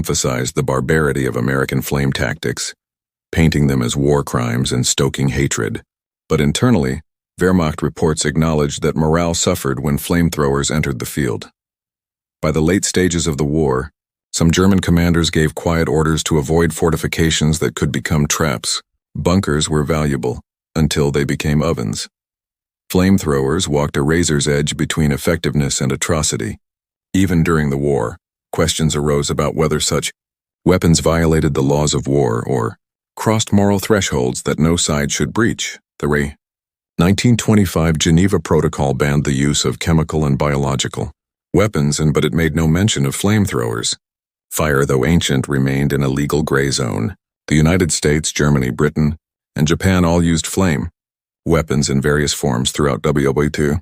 emphasized the barbarity of American flame tactics, painting them as war crimes and stoking hatred. But internally, Wehrmacht reports acknowledged that morale suffered when flamethrowers entered the field. By the late stages of the war, some German commanders gave quiet orders to avoid fortifications that could become traps. Bunkers were valuable, until they became ovens. Flamethrowers walked a razor's edge between effectiveness and atrocity. Even during the war, questions arose about whether such weapons violated the laws of war or crossed moral thresholds that no side should breach. The 1925 Geneva Protocol banned the use of chemical and biological weapons, but it made no mention of flamethrowers. Fire, though ancient, remained in a legal gray zone. The United States, Germany, Britain, and Japan all used flame weapons in various forms throughout World War II.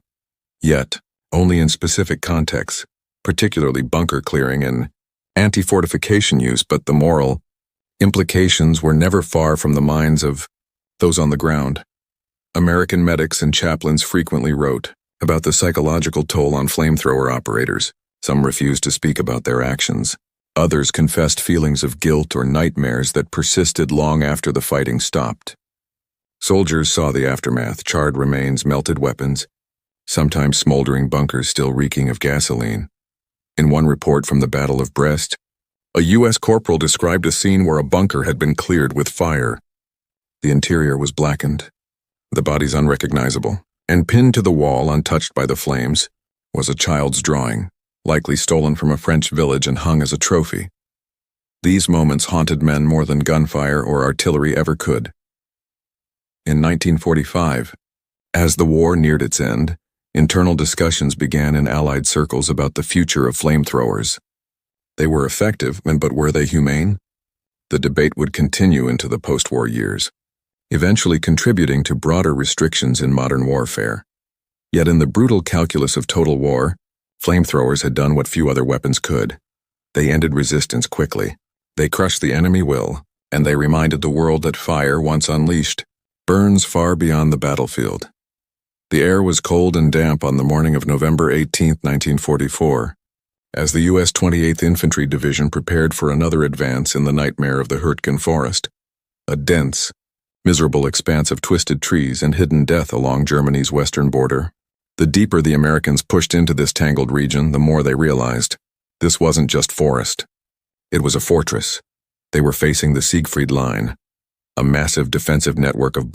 Yet, only in specific contexts, particularly bunker clearing and anti-fortification use, but the moral implications were never far from the minds of those on the ground. American medics and chaplains frequently wrote about the psychological toll on flamethrower operators. Some refused to speak about their actions. Others confessed feelings of guilt or nightmares that persisted long after the fighting stopped. Soldiers saw the aftermath: charred remains, melted weapons, sometimes smoldering bunkers still reeking of gasoline. In one report from the Battle of Brest, a U.S. corporal described a scene where a bunker had been cleared with fire. The interior was blackened, the bodies unrecognizable, and pinned to the wall, untouched by the flames, was a child's drawing, likely stolen from a French village and hung as a trophy. These moments haunted men more than gunfire or artillery ever could. In 1945, as the war neared its end, internal discussions began in Allied circles about the future of flamethrowers. They were effective, but were they humane? The debate would continue into the post-war years, eventually contributing to broader restrictions in modern warfare. Yet in the brutal calculus of total war, flamethrowers had done what few other weapons could. They ended resistance quickly. They crushed the enemy will, and they reminded the world that fire, once unleashed, burns far beyond the battlefield. The air was cold and damp on the morning of November 18, 1944, as the U.S. 28th Infantry Division prepared for another advance in the nightmare of the Hurtgen Forest, a dense, miserable expanse of twisted trees and hidden death along Germany's western border. The deeper the Americans pushed into this tangled region, the more they realized this wasn't just forest. It was a fortress. They were facing the Siegfried Line, a massive defensive network of